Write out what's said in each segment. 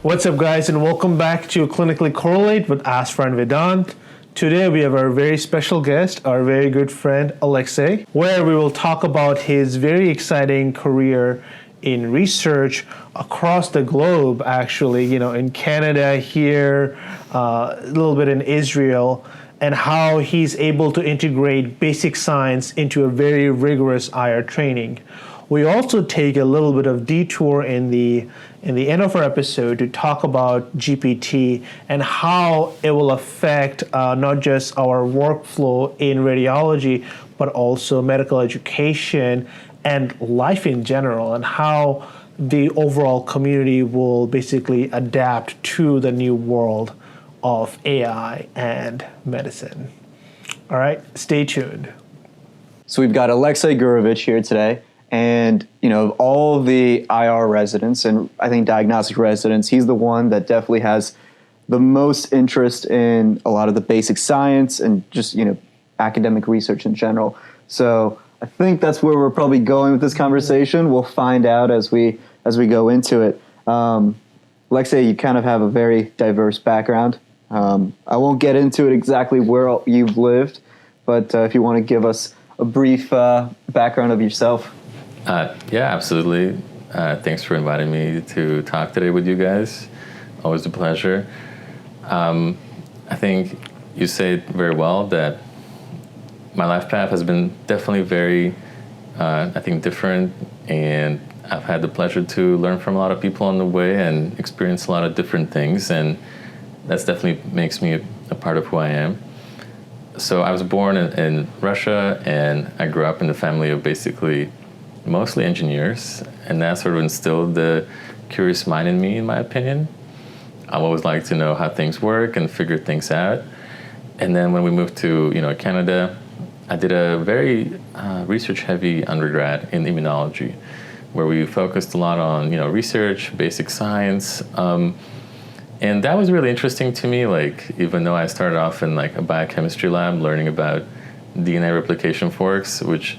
What's up, guys, and welcome back to Clinically Correlate with Azfar and Vedant. Today we have our very special guest, our very good friend Alexey, where we will talk about his very exciting career in research across the globe, actually, in Canada, here, a little bit in Israel, and how he's able to integrate basic science into a very rigorous IR training. We also take a little bit of detour in the end of our episode to talk about GPT and how it will affect not just our workflow in radiology, but also medical education and life in general, and how the overall community will basically adapt to the new world of AI and medicine. All right, stay tuned. So we've got Alexey Gurevich here today. And, all the IR residents and I think diagnostic residents, he's the one that definitely has the most interest in a lot of the basic science and just, academic research in general. So I think that's where we're probably going with this conversation. We'll find out as we go into it. Alexey, you kind of have a very diverse background. I won't get into it exactly where you've lived, but if you want to give us a brief background of yourself. Yeah, absolutely. Thanks for inviting me to talk today with you guys. Always a pleasure. I think you said very well that my life path has been definitely very, different, and I've had the pleasure to learn from a lot of people on the way and experience a lot of different things, and that's definitely makes me a part of who I am. So I was born in Russia, and I grew up in a family of basically mostly engineers, and that sort of instilled the curious mind in me, in my opinion. I always like to know how things work and figure things out. And then when we moved to Canada, I did a very research-heavy undergrad in immunology, where we focused a lot on research, basic science, and that was really interesting to me. Like, even though I started off in a biochemistry lab learning about DNA replication forks, which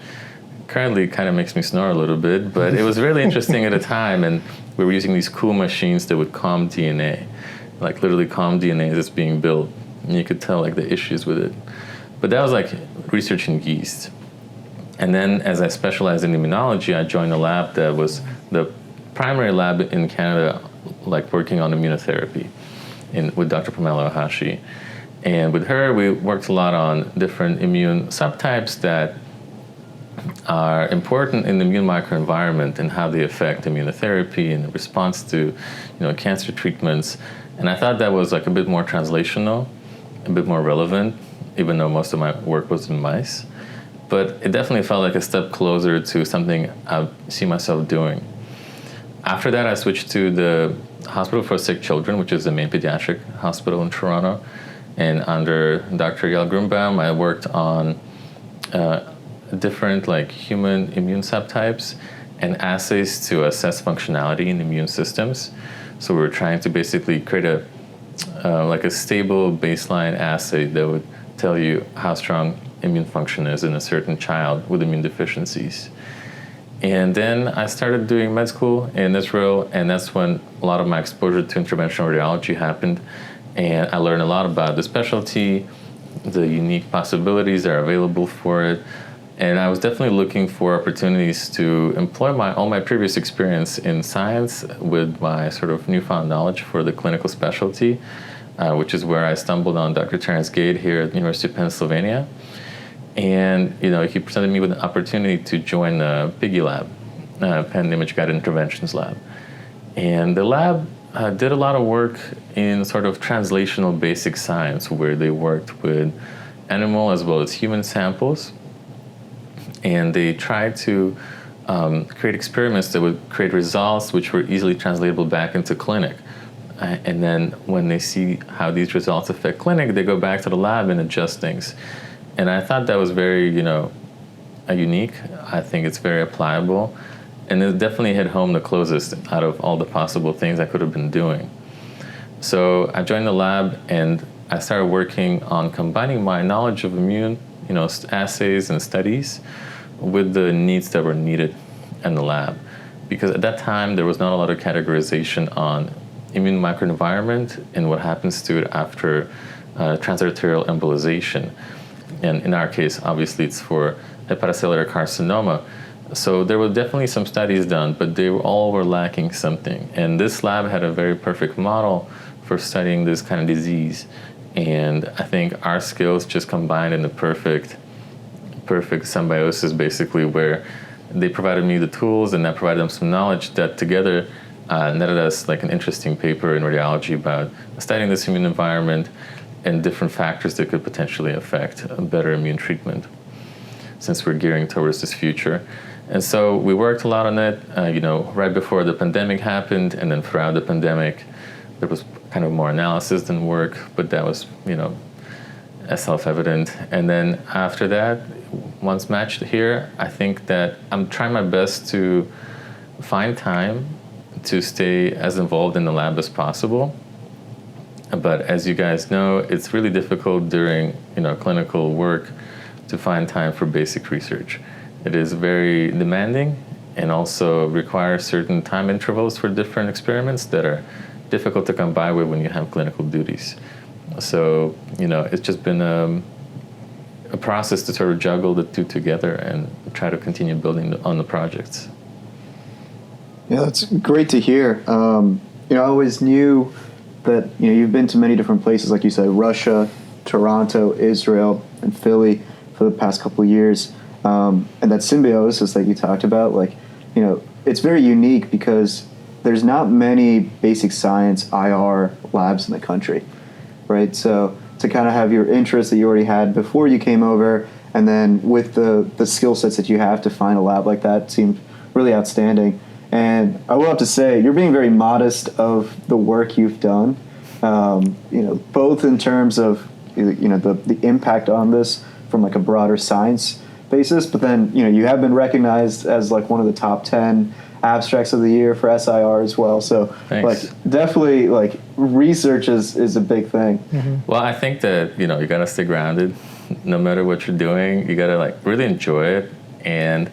currently kind of makes me snore a little bit, but it was really interesting at the time, and we were using these cool machines that would calm DNA, literally calm DNA as it's being built, and you could tell the issues with it. But that was research in yeast. And then as I specialized in immunology, I joined a lab that was the primary lab in Canada, working on immunotherapy with Dr. Pamela Ohashi. And with her, we worked a lot on different immune subtypes that are important in the immune microenvironment and how they affect immunotherapy and the response to, cancer treatments. And I thought that was a bit more translational, a bit more relevant, even though most of my work was in mice. But it definitely felt like a step closer to something I see myself doing. After that, I switched to the Hospital for Sick Children, which is the main pediatric hospital in Toronto. And under Dr. Yael Grunbaum, I worked on different human immune subtypes and assays to assess functionality in immune systems. So we were trying to basically create a stable baseline assay that would tell you how strong immune function is in a certain child with immune deficiencies. And then I started doing med school in Israel, and that's when a lot of my exposure to interventional radiology happened. And I learned a lot about the specialty, the unique possibilities that are available for it. And I was definitely looking for opportunities to employ all my previous experience in science with my sort of newfound knowledge for the clinical specialty, which is where I stumbled on Dr. Terence Gade here at the University of Pennsylvania. And he presented me with an opportunity to join the PIGI lab, Penn Image Guided Interventions lab. And the lab did a lot of work in sort of translational basic science, where they worked with animal as well as human samples. And they tried to create experiments that would create results which were easily translatable back into clinic. And then when they see how these results affect clinic, they go back to the lab and adjust things. And I thought that was very, unique. I think it's very applicable. And it definitely hit home the closest out of all the possible things I could have been doing. So I joined the lab, and I started working on combining my knowledge of immune, assays and studies with the needs that were needed in the lab. Because at that time, there was not a lot of categorization on immune microenvironment and what happens to it after transarterial embolization. And in our case, obviously, it's for hepatocellular carcinoma. So there were definitely some studies done, but they all were lacking something. And this lab had a very perfect model for studying this kind of disease. And I think our skills just combined in the perfect symbiosis, basically, where they provided me the tools and I provided them some knowledge that together netted us like an interesting paper in radiology about studying this immune environment and different factors that could potentially affect a better immune treatment, since we're gearing towards this future. And so we worked a lot on it, right before the pandemic happened, and then throughout the pandemic, there was kind of more analysis than work, but that was, self-evident. And then after that, once matched here, I think that I'm trying my best to find time to stay as involved in the lab as possible. But as you guys know, it's really difficult during, clinical work to find time for basic research. It is very demanding and also requires certain time intervals for different experiments that are difficult to come by with when you have clinical duties. So, it's just been a process to sort of juggle the two together and try to continue building on the projects. Yeah, that's great to hear. I always knew that, you've been to many different places, like you said, Russia, Toronto, Israel, and Philly for the past couple of years. And that symbiosis that you talked about, it's very unique because there's not many basic science IR labs in the country, right? So to kind of have your interests that you already had before you came over, and then with the skill sets that you have to find a lab like that seemed really outstanding. And I will have to say, you're being very modest of the work you've done, both in terms of, the impact on this from like a broader science basis, but then, you have been recognized as like one of the top 10 abstracts of the year for SIR as well. So Thanks. Definitely research is a big thing. Mm-hmm. Well, I think that, you got to stay grounded no matter what you're doing. You got to really enjoy it. And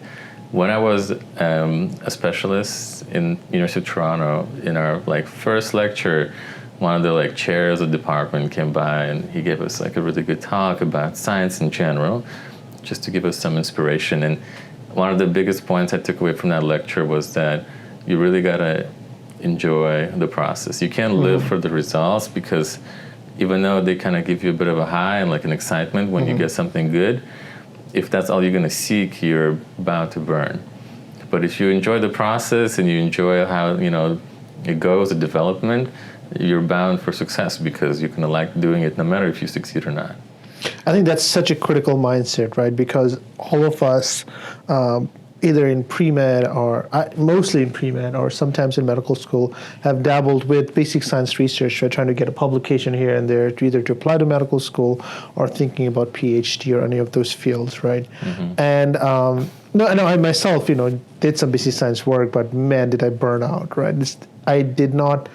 when I was a specialist in University of Toronto, in our first lecture, one of the chairs of the department came by and he gave us a really good talk about science in general, just to give us some inspiration. And one of the biggest points I took away from that lecture was that you really gotta enjoy the process. You can't live for the results, because even though they kind of give you a bit of a high and an excitement when you get something good, if that's all you're gonna seek, you're bound to burn. But if you enjoy the process and you enjoy how it goes, the development, you're bound for success, because you're gonna like doing it no matter if you succeed or not. I think that's such a critical mindset, right? Because all of us, either in pre-med or mostly in pre-med or sometimes in medical school, have dabbled with basic science research. We're trying to get a publication here and there to either to apply to medical school or thinking about PhD or any of those fields, right? Mm-hmm. And I myself, did some basic science work, but man, did I burn out, right? I did not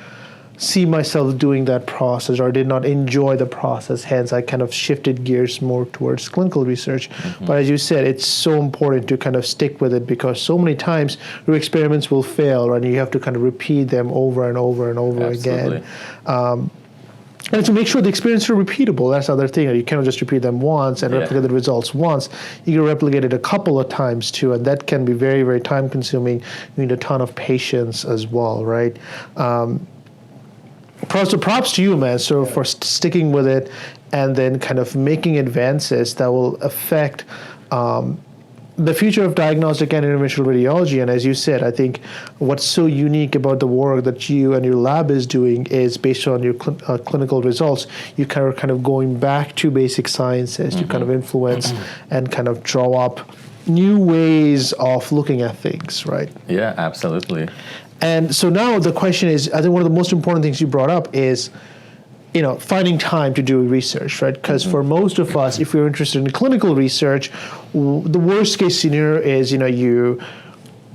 see myself doing that process, or did not enjoy the process. Hence, I kind of shifted gears more towards clinical research. Mm-hmm. But as you said, it's so important to kind of stick with it, because so many times your experiments will fail, and you have to kind of repeat them over and over and over again. And to make sure the experience are repeatable, that's the other thing. You cannot just repeat them once and replicate the results once. You can replicate it a couple of times too, and that can be very, very time consuming. You need a ton of patience as well, right? Props to you, man, for sticking with it and then kind of making advances that will affect the future of diagnostic and interventional radiology. And as you said, I think what's so unique about the work that you and your lab is doing is based on your clinical results. You kind of going back to basic sciences to kind of influence and kind of draw up new ways of looking at things, right? Yeah, absolutely. And so now the question is, I think one of the most important things you brought up is, finding time to do research, right? Because for most of us, if we're interested in clinical research, the worst case scenario is, you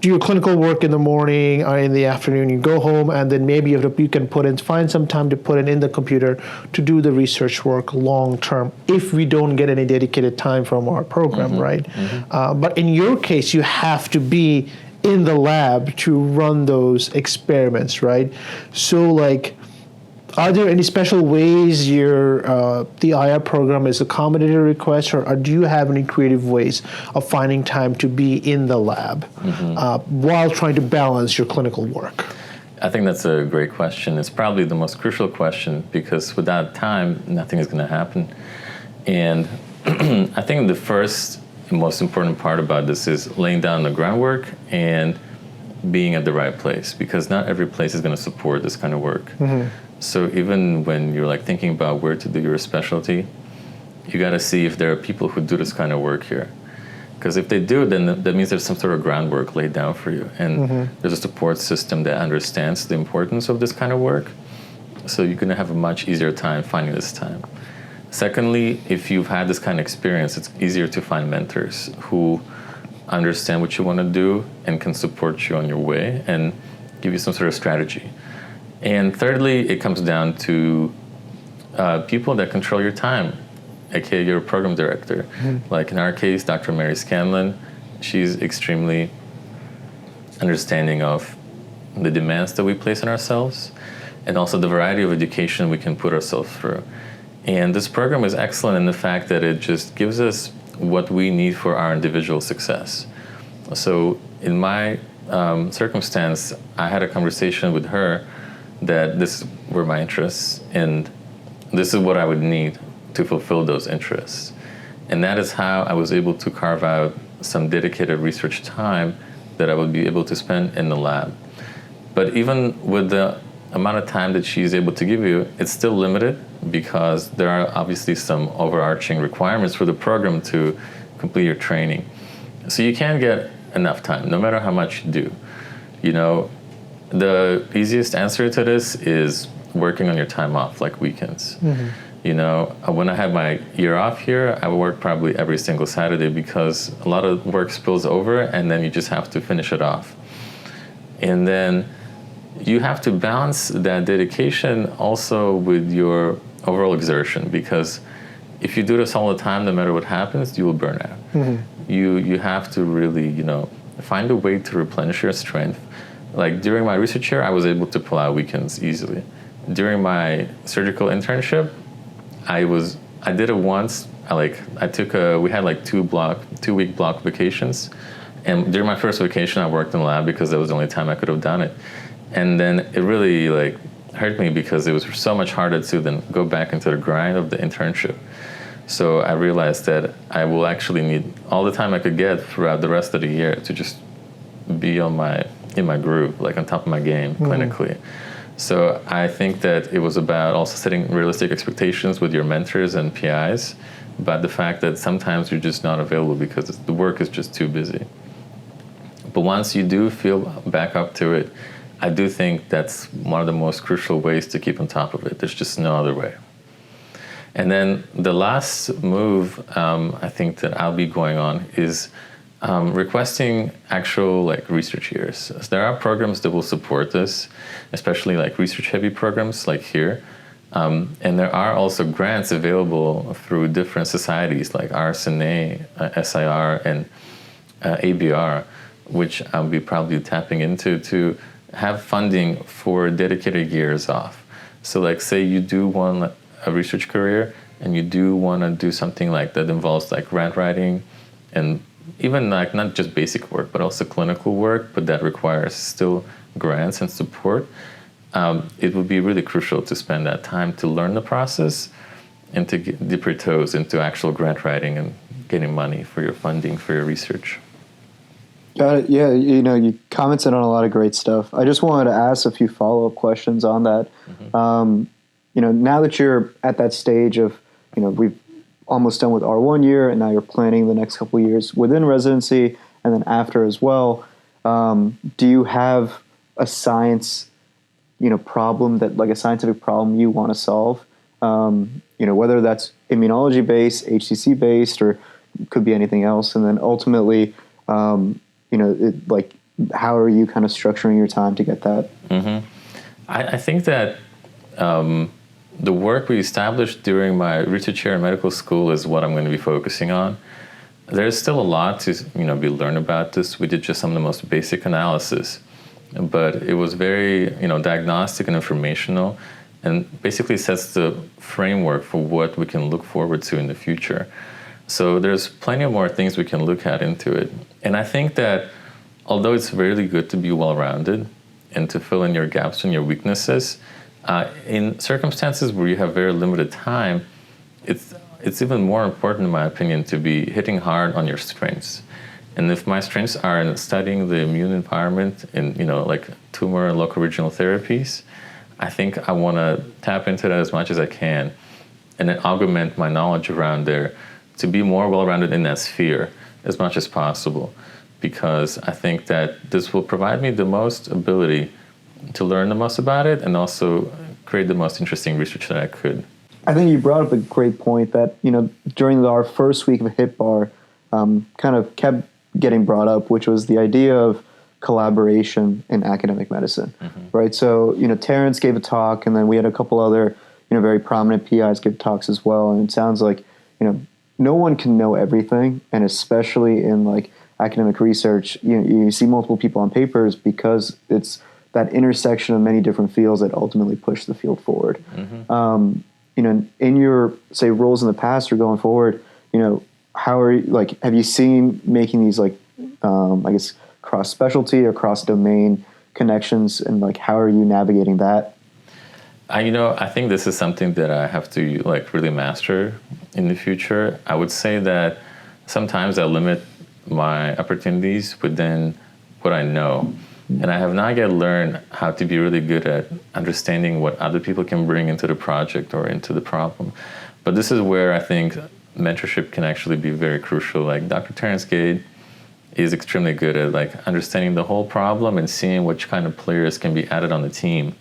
do your clinical work in the morning or in the afternoon, you go home, and then maybe you can find some time to put it in the computer to do the research work long term, if we don't get any dedicated time from our program, right? But in your case, you have to be in the lab to run those experiments, right? So like, are there any special ways the IR program is accommodating requests, or do you have any creative ways of finding time to be in the lab while trying to balance your clinical work? I think that's a great question. It's probably the most crucial question because without time, nothing is going to happen. And I think the first and most important part about this is laying down the groundwork and being at the right place, because not every place is going to support this kind of work. So even when you're like thinking about where to do your specialty, you got to see if there are people who do this kind of work here. Because if they do, then that means there's some sort of groundwork laid down for you. And there's a support system that understands the importance of this kind of work. So you're going to have a much easier time finding this time. Secondly, if you've had this kind of experience, it's easier to find mentors who understand what you want to do and can support you on your way and give you some sort of strategy. And thirdly, it comes down to people that control your time, aka your program director. Like in our case, Dr. Mary Scanlon, she's extremely understanding of the demands that we place on ourselves and also the variety of education we can put ourselves through. And this program is excellent in the fact that it just gives us what we need for our individual success. So in my circumstance, I had a conversation with her that this were my interests and this is what I would need to fulfill those interests. And that is how I was able to carve out some dedicated research time that I would be able to spend in the lab. But even with the amount of time that she's able to give you, it's still limited because there are obviously some overarching requirements for the program to complete your training. So you can't get enough time, no matter how much you do. You know, the easiest answer to this is working on your time off, like weekends. You know, when I have my year off here, I work probably every single Saturday because a lot of work spills over and then you just have to finish it off. And then you have to balance that dedication also with your overall exertion, because if you do this all the time, no matter what happens, you will burn out. You have to really, you know, find a way to replenish your strength. Like during my research year, I was able to pull out weekends easily. During my surgical internship, I did it once. We had like 2-week block vacations. And during my first vacation, I worked in the lab because that was the only time I could have done it. And then it really like hurt me because it was so much harder to then go back into the grind of the internship. So I realized that I will actually need all the time I could get throughout the rest of the year to just be in my groove, like on top of my game clinically. So I think that it was about also setting realistic expectations with your mentors and PIs about the fact that sometimes you're just not available because the work is just too busy. But once you do feel back up to it, I do think that's one of the most crucial ways to keep on top of it. There's just no other way. And then the last move I think that I'll be going on is requesting actual like research years. So there are programs that will support this, especially like research-heavy programs like here. And there are also grants available through different societies like RSNA, SIR, and ABR, which I'll be probably tapping into to have funding for dedicated years off. So like say you do want a research career and you do want to do something like that involves like grant writing and even like not just basic work, but also clinical work, but that requires still grants and support. It would be really crucial to spend that time to learn the process and to dip your toes into actual grant writing and getting money for your funding for your research. Got it. Yeah, you know, you commented on a lot of great stuff. I just wanted to ask a few follow-up questions on that. You know, now that you're at that stage of, you know, we've almost done with our 1 year, and now you're planning the next couple of years within residency and then after as well. Do you have a science, you know, problem that like a scientific problem you want to solve? You know, whether that's immunology based, HCC based, or could be anything else. And then ultimately, you know, like how are you kind of structuring your time to get that? I think that the work we established during my research year in medical school is what I'm going to be focusing on. there's still a lot to be learned about this. We did just some of the most basic analysis, but it was very diagnostic and informational, and basically sets the framework for what we can look forward to in the future. So there's plenty of more things we can look at into it. And I think that although it's really good to be well-rounded and to fill in your gaps and your weaknesses, in circumstances where you have very limited time, it's even more important, in my opinion, to be hitting hard on your strengths. And if my strengths are in studying the immune environment in like tumor and local regional therapies, I think I want to tap into that as much as I can, and then augment my knowledge around there to be more well-rounded in that sphere as much as possible, because I think that this will provide me the most ability to learn the most about it and also create the most interesting research that I could. I think you brought up a great point that, during our first week of HitBar, kind of kept getting brought up, which was the idea of collaboration in academic medicine, right? So, Terrence gave a talk, and then we had a couple other, very prominent PIs give talks as well. And it sounds like, no one can know everything, and especially in like academic research, you see multiple people on papers because it's that intersection of many different fields that ultimately push the field forward. In your say roles in the past or going forward, how are you, have you seen making these I guess cross specialty or cross domain connections, and how are you navigating that? I think this is something that I have to really master in the future. I would say that sometimes I limit my opportunities within what I know. And I have not yet learned how to be really good at understanding what other people can bring into the project or into the problem. But this is where I think mentorship can actually be very crucial. Like Dr. Terrence Gade is extremely good at understanding the whole problem and seeing which kind of players can be added on the team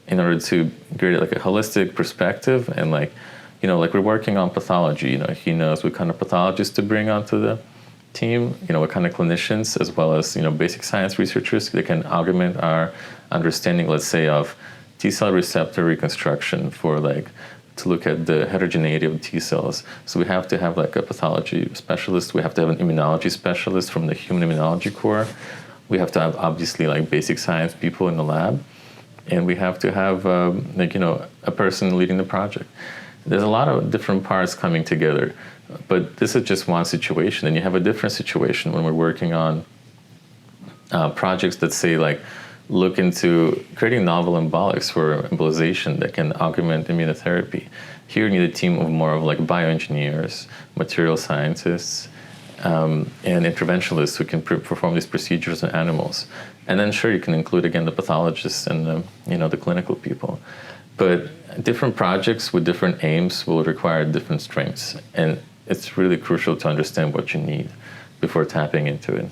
in order to create a holistic perspective. And we're working on pathology, he knows what kind of pathologists to bring onto the team, what kind of clinicians, as well as basic science researchers that can augment our understanding, let's say, of T-cell receptor reconstruction for to look at the heterogeneity of T cells. So we have to have a pathology specialist. We have to have an immunology specialist from the human immunology core. We have to have obviously basic science people in the lab, and we have to have a person leading the project. There's a lot of different parts coming together, but this is just one situation. And you have a different situation when we're working on projects that say look into creating novel embolics for embolization that can augment immunotherapy. Here you need a team of more of bioengineers, material scientists, and interventionalists who can perform these procedures on animals. And then sure, you can include again the pathologists and the clinical people. But different projects with different aims will require different strengths. And it's really crucial to understand what you need before tapping into it.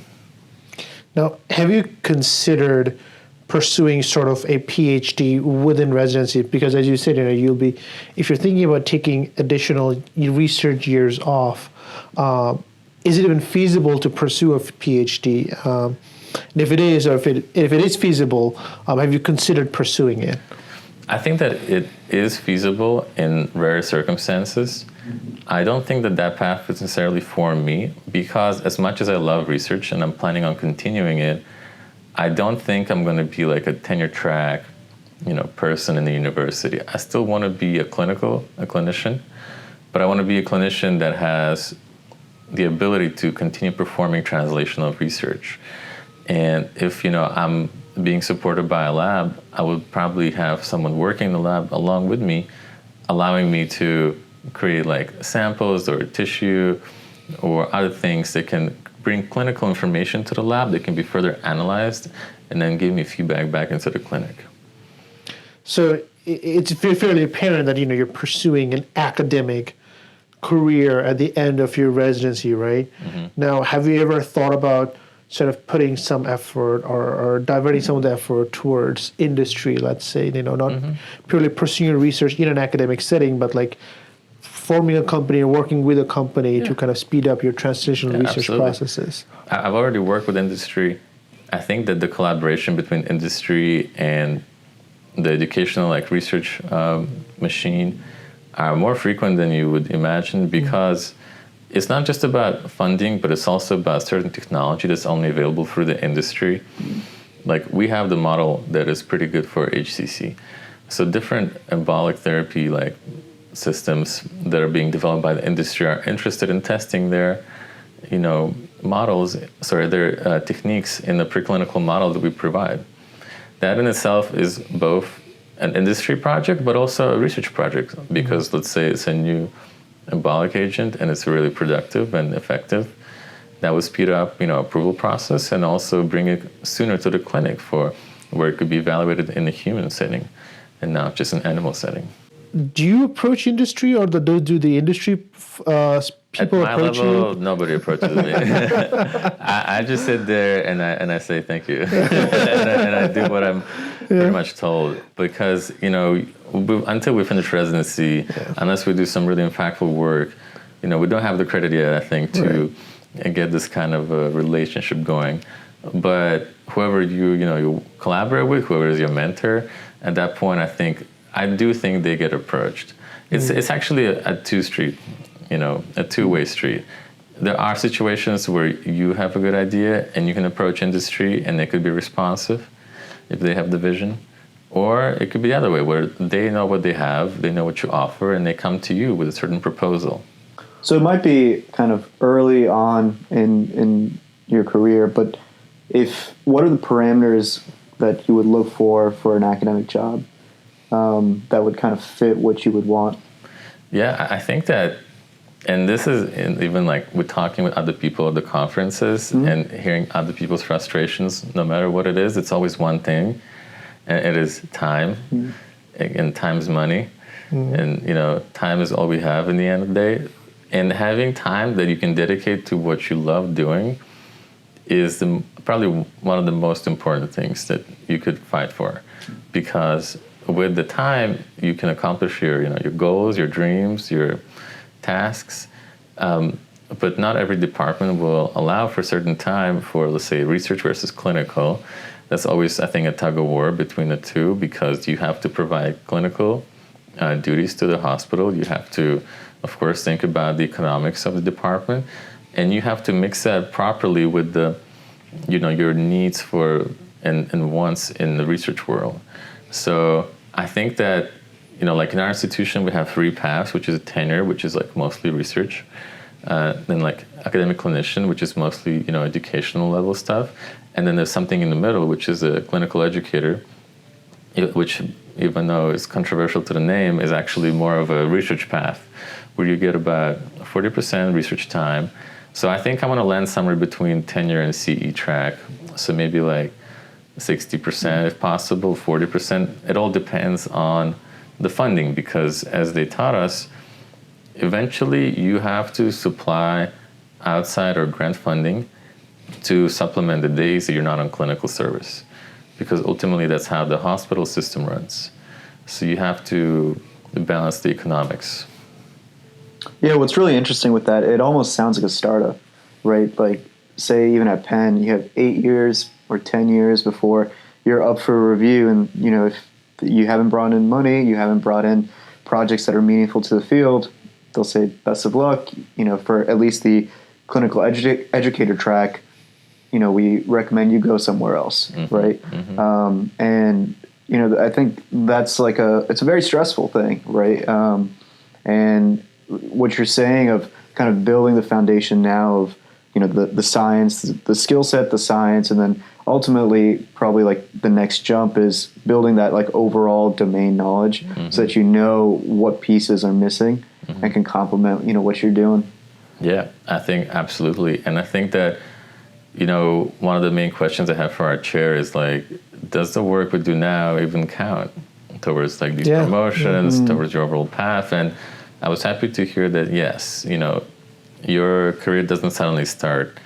Now, have you considered pursuing sort of a PhD within residency? Because as you said, you'll be, if you're thinking about taking additional research years off, is it even feasible to pursue a PhD? And if it is, or if it is feasible, have you considered pursuing it? I think that it is feasible in rare circumstances. I don't think that path is necessarily for me, because as much as I love research and I'm planning on continuing it, I don't think I'm going to be a tenure track, person in the university. I still want to be a clinician, but I want to be a clinician that has the ability to continue performing translational research. And if, I'm being supported by a lab, I would probably have someone working in the lab along with me, allowing me to create samples or tissue or other things that can bring clinical information to the lab that can be further analyzed and then give me feedback back into the clinic. So it's fairly apparent that you're pursuing an academic career at the end of your residency, right? Mm-hmm. Now, have you ever thought about sort of putting some effort or diverting some of the effort towards industry, let's say, not purely pursuing research in an academic setting, but forming a company or working with a company to kind of speed up your translational research processes? I've already worked with industry. I think that the collaboration between industry and the educational research machine are more frequent than you would imagine, because it's not just about funding, but it's also about certain technology that's only available through the industry. Like we have the model that is pretty good for HCC. So different embolic therapy like systems that are being developed by the industry are interested in testing their, their techniques in the preclinical model that we provide. That in itself is both an industry project, but also a research project, because let's say it's a new embolic agent and it's really productive and effective. That would speed up, approval process and also bring it sooner to the clinic for where it could be evaluated in a human setting and not just an animal setting. Do you approach industry, or do the industry people approach you? At my level, nobody approaches me. I just sit there and I say thank you, and I do what I'm pretty much told, because until we finish residency, unless we do some really impactful work, we don't have the credit yet, I think, to get this kind of a relationship going. But whoever you collaborate with, whoever is your mentor, at that point, I do think they get approached. It's actually a two-way street. There are situations where you have a good idea and you can approach industry and they could be responsive if they have the vision. Or it could be the other way, where they know what they have, they know what you offer, and they come to you with a certain proposal. So it might be kind of early on in your career, but what are the parameters that you would look for an academic job that would kind of fit what you would want? Yeah, I think that, and this is even like with talking with other people at the conferences and hearing other people's frustrations, no matter what it is, it's always one thing, and it is time, and time's money, and time is all we have in the end of the day. And having time that you can dedicate to what you love doing is probably one of the most important things that you could fight for, because with the time you can accomplish your goals, your dreams, your tasks, but not every department will allow for certain time for, let's say, research versus clinical. That's always, I think, a tug of war between the two, because you have to provide clinical duties to the hospital. You have to, of course, think about the economics of the department, and you have to mix that properly with the, your needs for and wants in the research world. So I think that, like in our institution, we have 3 paths, which is a tenure, which is like mostly research, then like academic clinician, which is mostly, educational level stuff. And then there's something in the middle, which is a clinical educator, which, even though it's controversial to the name, is actually more of a research path, where you get about 40% research time. So I think I want to land somewhere between tenure and CE track. So maybe like 60% if possible, 40%. It all depends on the funding, because as they taught us, eventually you have to supply outside or grant funding to supplement the days that you're not on clinical service, because ultimately that's how the hospital system runs. So you have to balance the economics. Yeah, what's really interesting with that, it almost sounds like a startup, right? Like, say even at Penn, you have 8 years or 10 years before you're up for review, and if you haven't brought in money, you haven't brought in projects that are meaningful to the field, they'll say best of luck. For at least the clinical educator track, we recommend you go somewhere else, right? And I think that's it's a very stressful thing, right? And what you're saying of kind of building the foundation now of the science, the skill set, the science, and then ultimately probably like the next jump is building that like overall domain knowledge, so that what pieces are missing and can complement what you're doing. Yeah, I think absolutely. And I think that one of the main questions I have for our chair is like, does the work we do now even count towards like these promotions, towards your overall path? And I was happy to hear that, yes, your career doesn't suddenly start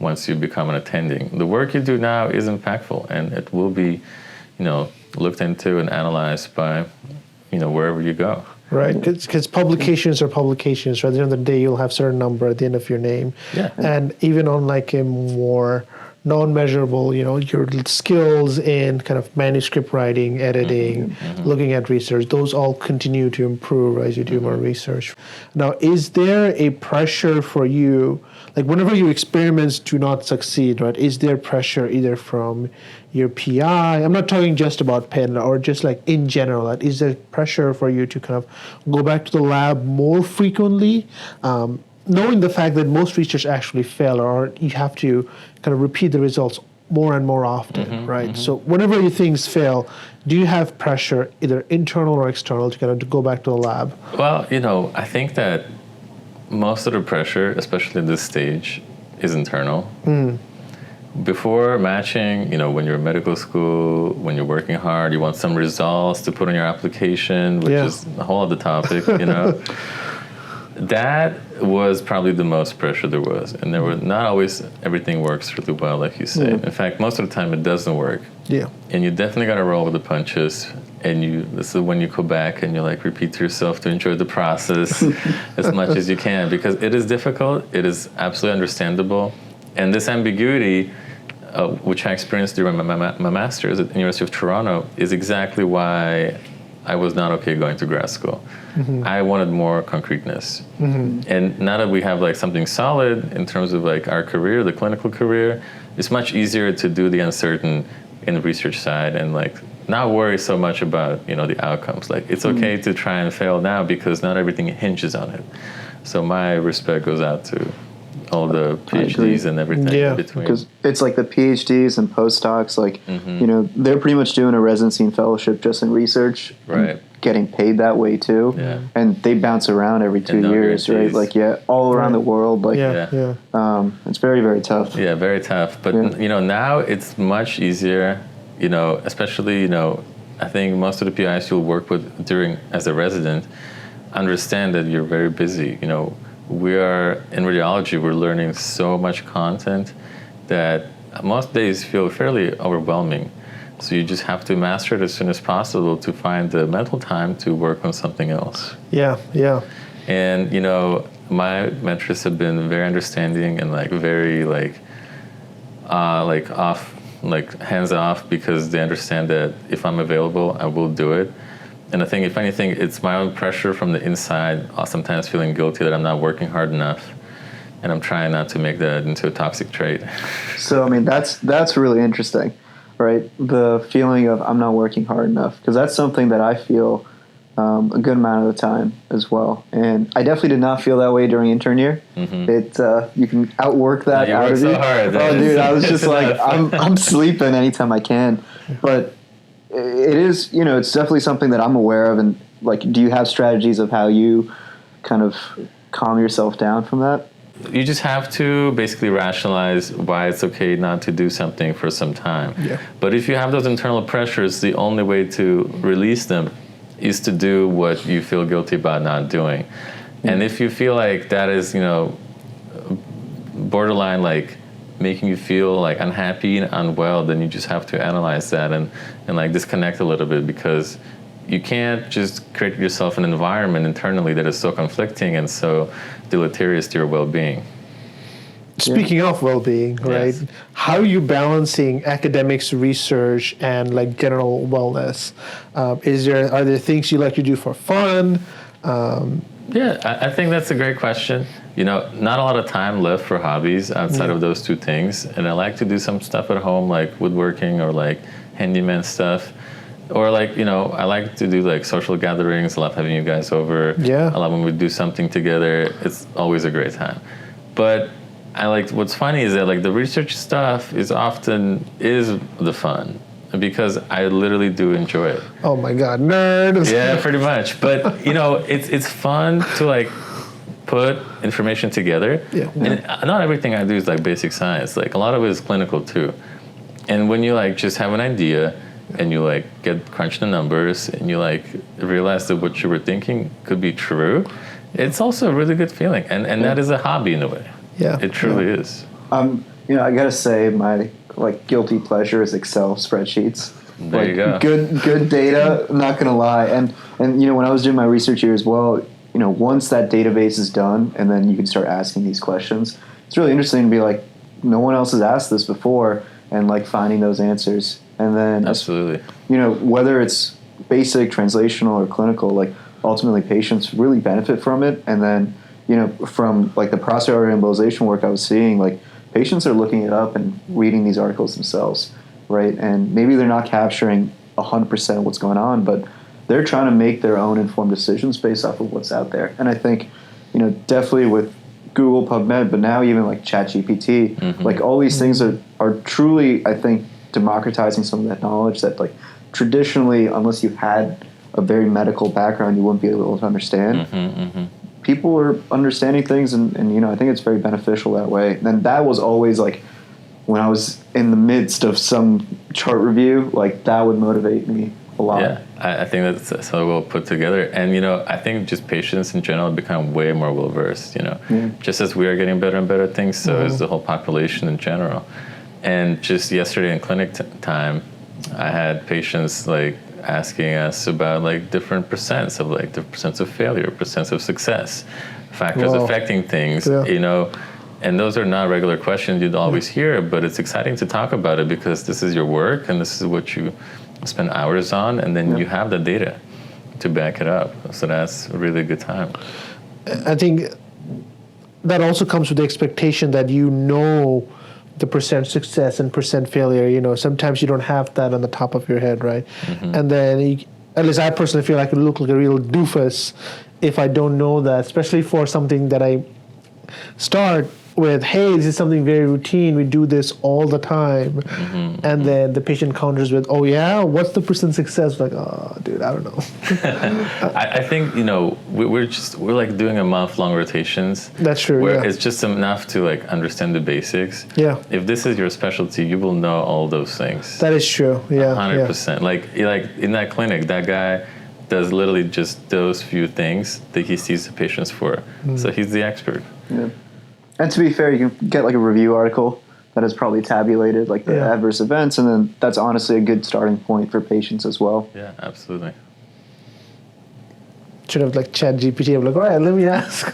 once you become an attending. The work you do now is impactful, and it will be, looked into and analyzed by, wherever you go. Right, because publications are publications, right? At the end of the day, you'll have a certain number at the end of your name. Yeah. And even on like a more non-measurable, your skills in kind of manuscript writing, editing, looking at research, those all continue to improve as you do more research. Now, is there a pressure for you, like whenever your experiments do not succeed, right, is there pressure either from your PI? I'm not talking just about pen or just like in general. Like, is there pressure for you to kind of go back to the lab more frequently? Knowing the fact that most research actually fail, or you have to kind of repeat the results more and more often, right? So whenever your things fail, do you have pressure, either internal or external, to kind of go back to the lab? Well, I think that most of the pressure, especially at this stage, is internal. Before matching, when you're in medical school, when you're working hard, you want some results to put on your application, which is a whole other topic, That was probably the most pressure there was. And there were not always everything works really well, like you say. In fact, most of the time it doesn't work. Yeah. And you definitely got to roll with the punches. And this is when you go back and you repeat to yourself to enjoy the process as much as you can, because it is difficult. It is absolutely understandable. And this ambiguity, which I experienced during my master's at the University of Toronto, is exactly why I was not okay going to grad school. I wanted more concreteness. And now that we have something solid in terms of our career, the clinical career, it's much easier to do the uncertain in the research side and not worry so much about the outcomes. It's okay to try and fail now because not everything hinges on it. So my respect goes out to all the PhDs and everything in between. Because it's the PhDs and postdocs, they're pretty much doing a residency and fellowship just in research. Right. Getting paid that way too. Yeah. And they bounce around every 2 years, right? All around the world. It's very, very tough. Yeah, very tough. But, now it's much easier, especially, I think most of the PIs you'll work with as a resident understand that you're very busy, We are, in radiology, we're learning so much content that most days feel fairly overwhelming. So you just have to master it as soon as possible to find the mental time to work on something else. Yeah. And, my mentors have been very understanding and very hands off, because they understand that if I'm available, I will do it. And I think, if anything, it's my own pressure from the inside, sometimes feeling guilty that I'm not working hard enough. And I'm trying not to make that into a toxic trait. So, that's really interesting, right? The feeling of I'm not working hard enough, because that's something that I feel a good amount of the time as well. And I definitely did not feel that way during intern year. You can outwork that out of you. Hard, oh, dude, I was just I'm sleeping anytime I can. But it is, it's definitely something that I'm aware of. And do you have strategies of how you kind of calm yourself down from that? You just have to basically rationalize why it's okay not to do something for some time. Yeah. But if you have those internal pressures, the only way to release them is to do what you feel guilty about not doing. And if you feel like that is, borderline making you feel unhappy and unwell, then you just have to analyze that and disconnect a little bit, because you can't just create yourself an environment internally that is so conflicting and so deleterious to your well-being. Speaking of well-being, right? Yes. How are you balancing academics, research, and general wellness? Are there things you like to do for fun? I think that's a great question. Not a lot of time left for hobbies outside of those two things. And I like to do some stuff at home, like woodworking or handyman stuff. Or I like to do social gatherings. I love having you guys over. Yeah. I love when we do something together. It's always a great time. But what's funny is that the research stuff is the fun, because I literally do enjoy it. Oh my God, nerd. Yeah, pretty much. But it's fun to put information together. Yeah. And not everything I do is basic science. A lot of it is clinical too. And when you just have an idea and you get crunch the numbers and you realize that what you were thinking could be true, it's also a really good feeling. And that is a hobby in a way. Yeah. It truly is. I gotta say my guilty pleasure is Excel spreadsheets. There you go. Good data, I'm not gonna lie. And when I was doing my research here as well, once that database is done and then you can start asking these questions, it's really interesting to be no one else has asked this before, and like finding those answers. And then, Absolutely. Whether it's basic, translational, or clinical, like ultimately patients really benefit from it. And then, from like the prostate artery embolization work I was seeing, like patients are looking it up and reading these articles themselves, right? And maybe they're not capturing 100% of what's going on, but they're trying to make their own informed decisions based off of what's out there. And I think, definitely with Google PubMed, but now even like ChatGPT, like all these things are truly, I think, democratizing some of that knowledge that like traditionally, unless you had a very medical background, you wouldn't be able to understand. People are understanding things, and I think it's very beneficial that way. And that was always like when I was in the midst of some chart review, like that would motivate me a lot. Yeah, I think that's so well put together. And, I think just patients in general become way more well-versed, Just as we are getting better and better at things, so is the whole population in general. And just yesterday in clinic time, I had patients like asking us about like different percents of like the percents of failure, percents of success, factors affecting things, and those are not regular questions you'd always hear, but it's exciting to talk about it because this is your work and this is what you spend hours on, and then you have the data to back it up. So that's a really good time. I think that also comes with the expectation that the percent success and percent failure. Sometimes you don't have that on the top of your head, right? And then, at least I personally feel I could look like a real doofus if I don't know that, especially for something that I start with, hey, this is something very routine. We do this all the time. And then the patient counters with, oh, yeah? What's the percent success? Like, oh, dude, I don't know. I think, we're like doing a month-long rotations. That's true, where it's just enough to like understand the basics. Yeah. If this is your specialty, you will know all those things. That is true, yeah. 100%. Like in that clinic, that guy does literally just those few things that he sees the patients for. So he's the expert. Yeah. And to be fair, you can get like a review article that is probably tabulated, like the adverse events, and then that's honestly a good starting point for patients as well. Yeah, absolutely. Should have like ChatGPT. I'm like, all right, let me ask.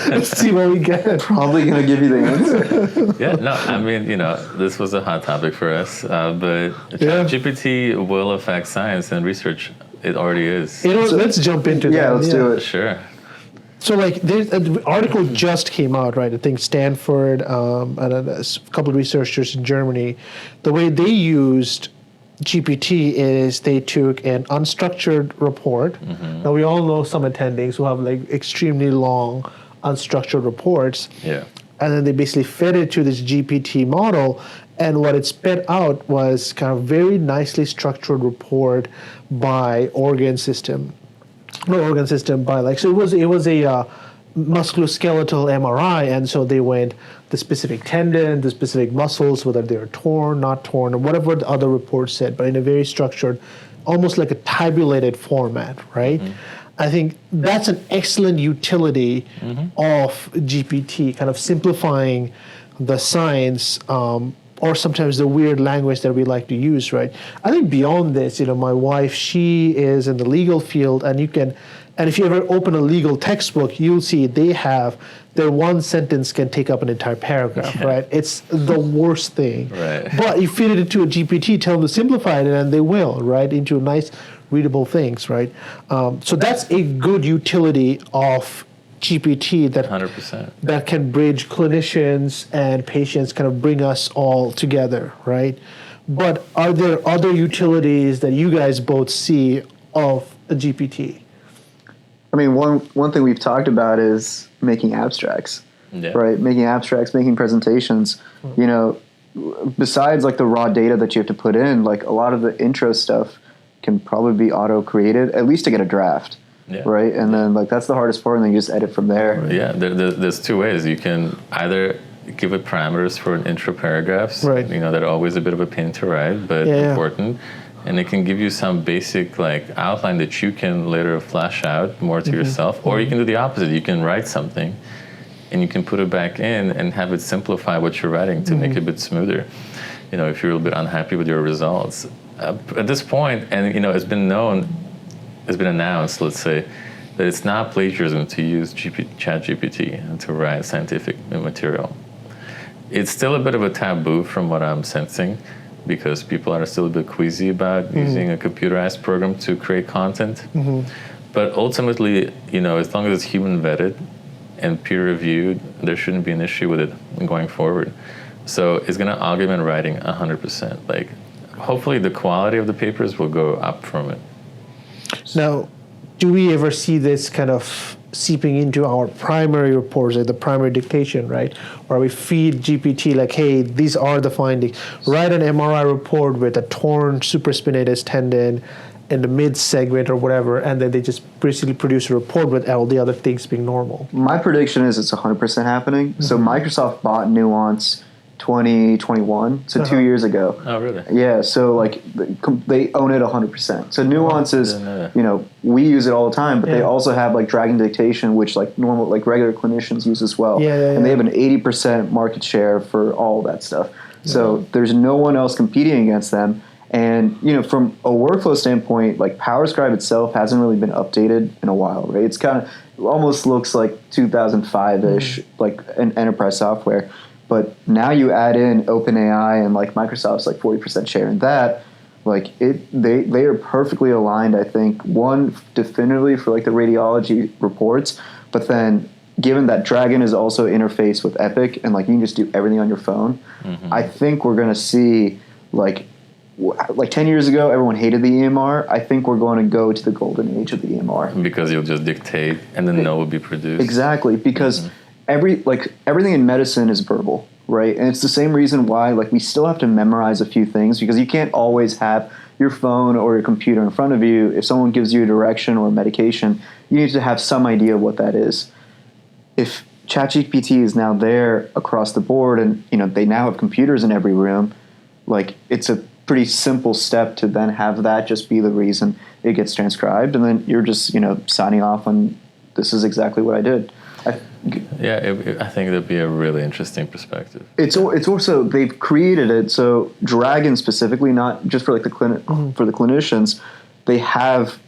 Let's see what we get. Probably going to give you the answer. Yeah, no, I mean, this was a hot topic for us, but ChatGPT will affect science and research. It already is. Let's jump into that. Yeah, let's do it. Sure. So, like, there's an article just came out, right? I think Stanford and a couple of researchers in Germany, the way they used GPT is they took an unstructured report. Now, we all know some attendings who have, like, extremely long unstructured reports. Yeah. And then they basically fed it to this GPT model, and what it spit out was kind of very nicely structured report by organ system. No organ system, by like, so it was a musculoskeletal MRI, and so they went the specific tendon, the specific muscles, whether they're torn, not torn, or whatever the other report said, but in a very structured, almost like a tabulated format, right? I think that's an excellent utility of GPT, kind of simplifying the science, or sometimes the weird language that we like to use, right? I think beyond this, my wife, she is in the legal field, and if you ever open a legal textbook, you'll see their one sentence can take up an entire paragraph, right? It's the worst thing. Right. But you feed it into a GPT, tell them to simplify it, and they will, right? Into nice, readable things, right? So that's a good utility of GPT that 100%. that can bridge clinicians and patients, kind of bring us all together, right? But are there other utilities that you guys both see of a GPT? I mean, one thing we've talked about is making abstracts, right? Making abstracts, making presentations. Besides like the raw data that you have to put in, like a lot of the intro stuff can probably be auto-created, at least to get a draft. Yeah. Right, and then like that's the hardest part, and then you just edit from there. Yeah, there's two ways. You can either give it parameters for an intro paragraphs, right? That are always a bit of a pain to write, but important. And it can give you some basic like outline that you can later flesh out more to yourself, or you can do the opposite. You can write something, and you can put it back in and have it simplify what you're writing to make it a bit smoother. If you're a little bit unhappy with your results, at this point, and it's been announced, let's say, that it's not plagiarism to use ChatGPT to write scientific material. It's still a bit of a taboo from what I'm sensing, because people are still a bit queasy about using a computerized program to create content. But ultimately, as long as it's human vetted and peer reviewed, there shouldn't be an issue with it going forward. So it's going to augment writing 100%. Like, hopefully the quality of the papers will go up from it. Now, do we ever see this kind of seeping into our primary reports, like the primary dictation, right? Where we feed GPT like, hey, these are the findings. Write an MRI report with a torn supraspinatus tendon in the mid segment or whatever, and then they just basically produce a report with all the other things being normal. My prediction is it's 100% happening. So Microsoft bought Nuance 2021, so 2 years ago. Oh, really? Yeah, so like they own it 100%. So Nuance is, we use it all the time, but they also have like Dragon Dictation, which like regular clinicians use as well. And they have an 80% market share for all that stuff. So there's no one else competing against them. And, from a workflow standpoint, like PowerScribe itself hasn't really been updated in a while, right? It's kind of almost looks like 2005-ish, like an enterprise software. But now you add in OpenAI and like Microsoft's like 40% share in that, like they are perfectly aligned, I think, one, definitively for like the radiology reports, but then given that Dragon is also interfaced with Epic and like you can just do everything on your phone, I think we're going to see like 10 years ago, everyone hated the EMR. I think we're going to go to the golden age of the EMR. Because you'll just dictate and then no will be produced. Exactly, because everything in medicine is verbal, right? And it's the same reason why like we still have to memorize a few things, because you can't always have your phone or your computer in front of you. If someone gives you a direction or a medication, you need to have some idea of what that is. If ChatGPT is now there across the board and they now have computers in every room, like it's a pretty simple step to then have that just be the reason it gets transcribed, and then you're just signing off on this is exactly what I did. I think that'd be a really interesting perspective. It's also they've created it so Dragon specifically, not just for like the clinic for the clinicians, they have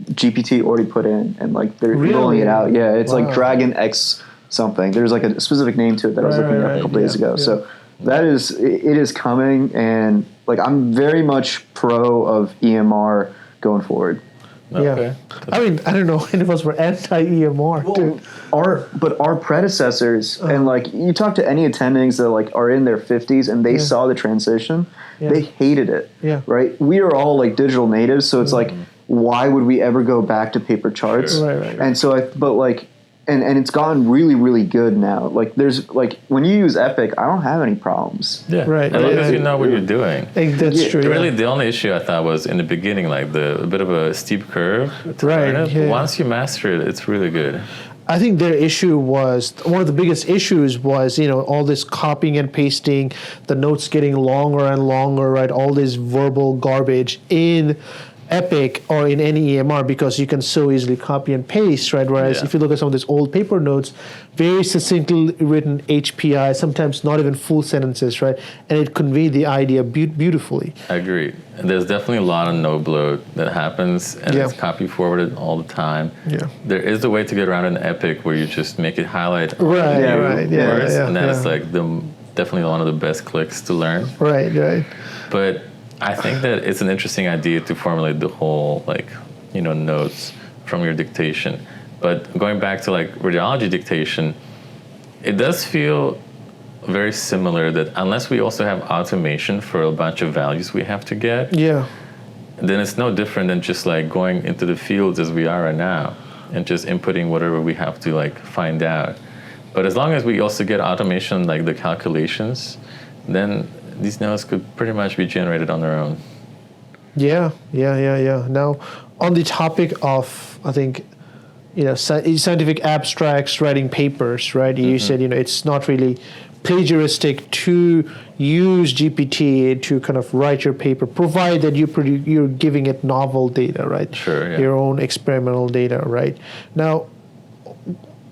GPT already put in and like they're rolling it out. Yeah, it's like Dragon X something. There's like a specific name to it that I was looking at a couple days ago. So that it is coming, and like I'm very much pro of EMR going forward. Okay. I mean, I don't know. Any of us were anti-EMR, too. Our predecessors, and like you talk to any attendings that like are in their 50s and they saw the transition, they hated it. Right? We are all like digital natives, so it's like, why would we ever go back to paper charts? Sure. Right. And so, and it's gotten really, really good now. Like there's like when you use Epic, I don't have any problems. Yeah, right. As long as you know what you're doing. That's true. Really, the only issue I thought was in the beginning, like a bit of a steep curve. Once you master it, it's really good. I think their issue was, one of the biggest issues was, all this copying and pasting, the notes getting longer and longer, right? All this verbal garbage in Epic or in any EMR, because you can so easily copy and paste, right? Whereas if you look at some of these old paper notes, very succinctly written HPI, sometimes not even full sentences, right? And it conveyed the idea beautifully. I agree. And there's definitely a lot of no bloat that happens, and it's copy forwarded all the time. There is a way to get around an Epic where you just make it highlight words, and then it's like definitely one of the best clicks to learn. Right. But I think that it's an interesting idea to formulate the whole, notes from your dictation. But going back to, radiology dictation, it does feel very similar that unless we also have automation for a bunch of values we have to get, then it's no different than just, going into the fields as we are right now and just inputting whatever we have to, find out. But as long as we also get automation, like the calculations, then these notes could pretty much be generated on their own. Yeah. Now, on the topic of, I think, scientific abstracts, writing papers, right? You said, it's not really plagiaristic to use GPT to kind of write your paper, provided you're giving it novel data, right? Sure, yeah. Your own experimental data, right? Now,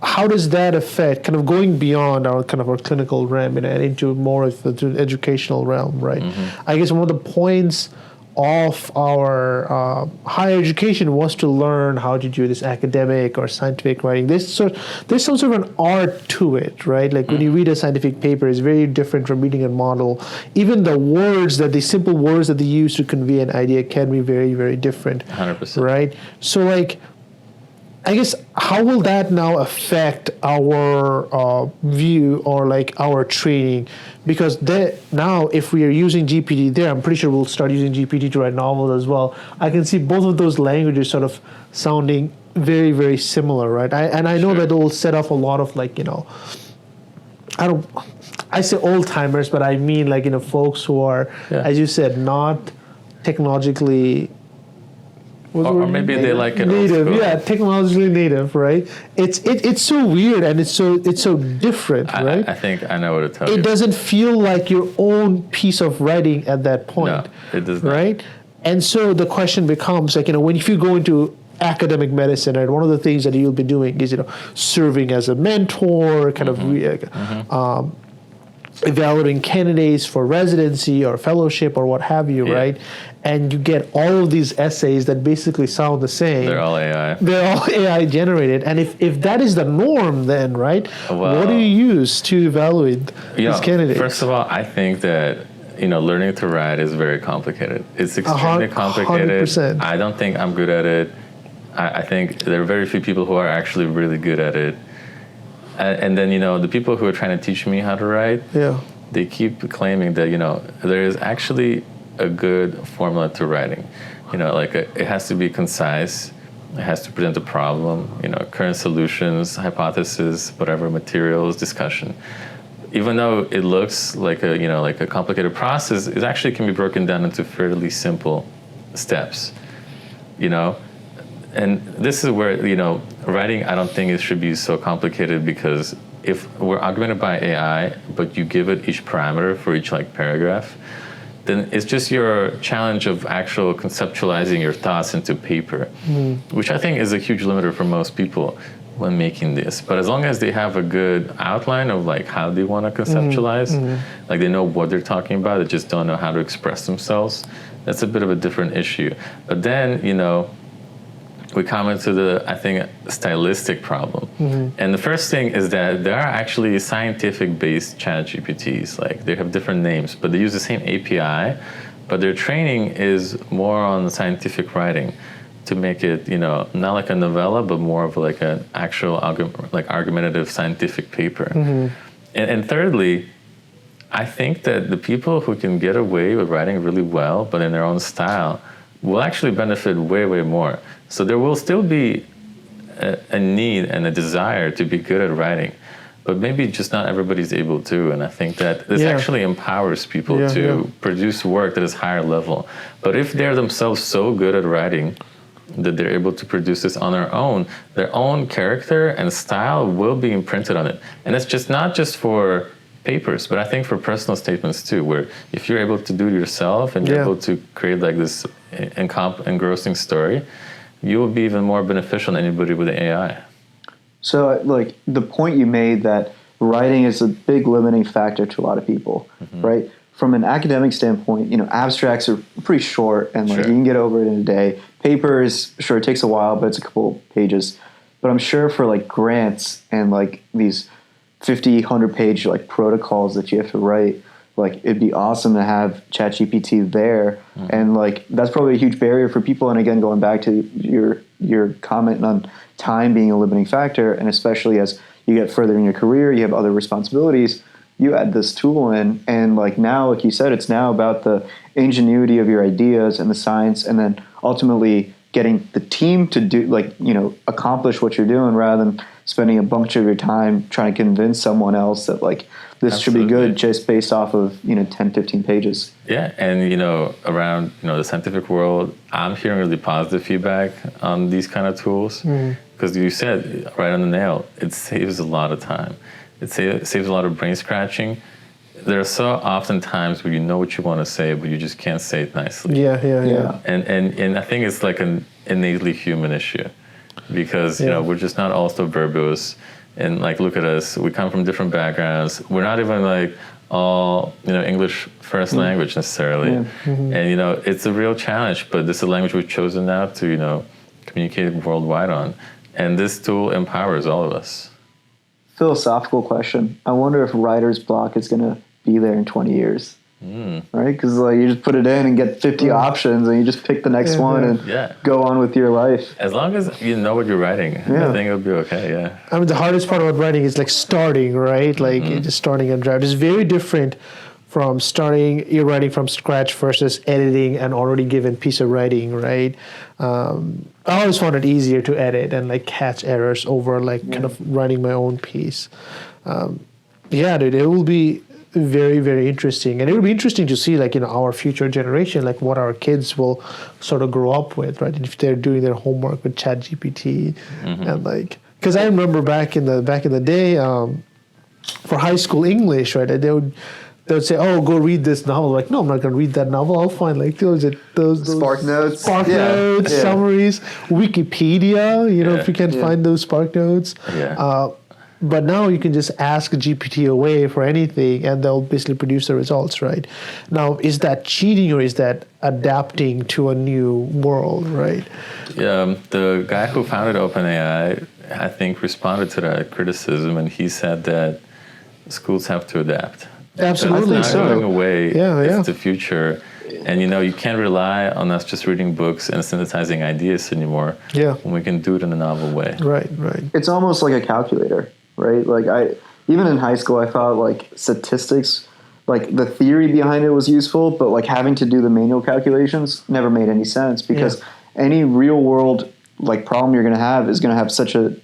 how does that affect, kind of going beyond our clinical realm and into more of the educational realm, right? I guess one of the points of our higher education was to learn how to do this academic or scientific writing. There's some sort of an art to it, right? Like when you read a scientific paper, it's very different from reading a model. Even the simple words that they use to convey an idea can be very, very different. 100%. Right? So like, I guess, how will that now affect our view or like our training? Because now, if we are using GPT there, I'm pretty sure we'll start using GPT to write novels as well. I can see both of those languages sort of sounding very, very similar, right? I know that it will set off a lot of like, I say old timers, but I mean like, folks who are, as you said, not technologically. Or maybe they like it native, old school. yeah, technologically native, right? It's so weird and it's so different, right? I think I know what to tell you. It doesn't feel like your own piece of writing at that point. No, it does not. Right? And so the question becomes like, if you go into academic medicine, and one of the things that you'll be doing is, serving as a mentor, kind of evaluating candidates for residency or fellowship or what have you, right? And you get all of these essays that basically sound the same. They're all AI. They're all AI generated. And if that is the norm then, right, Well, what do you use to evaluate these candidates? First of all, I think that, learning to write is very complicated. It's extremely complicated. 100%. I don't think I'm good at it. I think there are very few people who are actually really good at it. And then, the people who are trying to teach me how to write, they keep claiming that, there is actually a good formula to writing. It has to be concise. It has to present a problem, current solutions, hypothesis, whatever, materials, discussion. Even though it looks like a complicated process, it actually can be broken down into fairly simple steps, And this is where, writing, I don't think it should be so complicated, because if we're augmented by AI, but you give it each parameter for each paragraph, then it's just your challenge of actual conceptualizing your thoughts into paper, which I think is a huge limiter for most people when making this. But as long as they have a good outline of how they want to conceptualize, they know what they're talking about, they just don't know how to express themselves, that's a bit of a different issue. But then, we come into the, I think, stylistic problem. And the first thing is that there are actually scientific-based chat GPTs. They have different names, but they use the same API, but their training is more on the scientific writing to make it, not like a novella, but more of an actual argumentative scientific paper. And thirdly, I think that the people who can get away with writing really well, but in their own style, will actually benefit way, way more. So there will still be a need and a desire to be good at writing, but maybe just not everybody's able to. And I think that this actually empowers people to produce work that is higher level. But if they're themselves so good at writing that they're able to produce this on their own character and style will be imprinted on it. And it's just not just for papers, but I think for personal statements too, where if you're able to do it yourself and you're able to create this engrossing story, you will be even more beneficial than anybody with AI. So the point you made that writing is a big limiting factor to a lot of people, right? From an academic standpoint, abstracts are pretty short and you can get over it in a day. Papers, sure, it takes a while, but it's a couple pages. But I'm sure for grants and these 50, 100-page protocols that you have to write, it'd be awesome to have ChatGPT there. And that's probably a huge barrier for people. And again, going back to your comment on time being a limiting factor, and especially as you get further in your career, you have other responsibilities, you add this tool in, and now, like you said, it's now about the ingenuity of your ideas and the science, and then ultimately getting the team to do accomplish what you're doing, rather than spending a bunch of your time trying to convince someone else that this should be good just based off of 10, 15 pages. Yeah, and around the scientific world, I'm hearing really positive feedback on these kind of tools, because you said right on the nail, it saves a lot of time. It saves a lot of brain scratching. There are so often times where you know what you want to say, but you just can't say it nicely. Yeah. And I think it's an innately human issue, because we're just not all so verbose. And look at us, we come from different backgrounds. We're not even all English first language necessarily, and it's a real challenge. But this is a language we've chosen now to communicate worldwide on, and this tool empowers all of us. Philosophical question. I wonder if writer's block is going to be there in 20 years. Right? Because you just put it in and get 50 options, and you just pick the next one and go on with your life. As long as you know what you're writing, I think it'll be okay. Yeah. I mean, the hardest part about writing is starting, right? Just starting a draft is very different from starting your writing from scratch versus editing an already given piece of writing, right? I always found it easier to edit and catch errors over kind of writing my own piece. Dude, it will be very, very interesting, and it will be interesting to see our future generation, what our kids will sort of grow up with, right? If they're doing their homework with ChatGPT, and because I remember back in the day, for high school English, right? They would say, "Oh, go read this novel." No, I'm not going to read that novel. I'll find those Spark Notes, summaries, Wikipedia. If you can find those Spark Notes. Yeah. But now you can just ask GPT away for anything, and they'll basically produce the results, right? Now, is that cheating or is that adapting to a new world, right? The guy who founded OpenAI, I think, responded to that criticism, and he said that schools have to adapt. Absolutely. It's not going away. It's the future. And you can't rely on us just reading books and synthesizing ideas anymore. Yeah. When we can do it in a novel way. Right. It's almost like a calculator, right? Even in high school, I thought statistics, the theory behind it was useful, but having to do the manual calculations never made any sense, because any real world problem you're going to have is going to have such a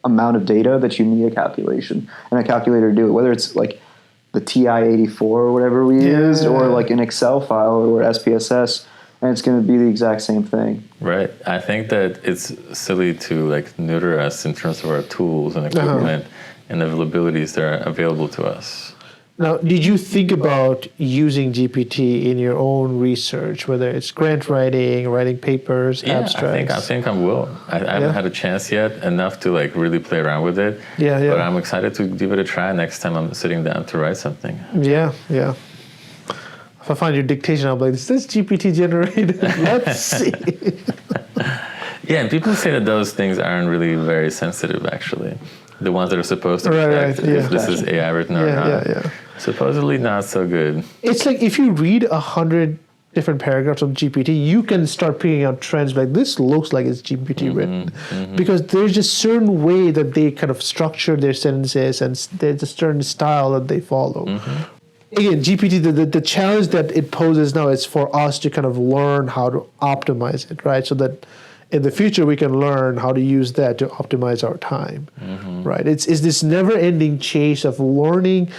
amount of data that you need a calculation and a calculator to do it, whether it's the TI-84 or whatever we used, or an Excel file or SPSS, and it's going to be the exact same thing. Right. I think that it's silly to neuter us in terms of our tools and equipment and availabilities that are available to us. Now, did you think about using GPT in your own research, whether it's grant writing papers, abstracts? I think I will. I haven't had a chance yet enough to really play around with it. But I'm excited to give it a try next time I'm sitting down to write something. Yeah. If I find your dictation, I'll be like, is this GPT generated? Let's see. And people say that those things aren't really very sensitive, actually. The ones that are supposed to protect if this is AI written or not. Supposedly not so good. It's if you read 100 different paragraphs of GPT, you can start picking out trends this looks like it's GPT written. Because there's just certain way that they kind of structure their sentences, and there's a certain style that they follow. Again, GPT, the challenge that it poses now is for us to kind of learn how to optimize it, right? So that in the future we can learn how to use that to optimize our time, right? It's this never-ending chase of learning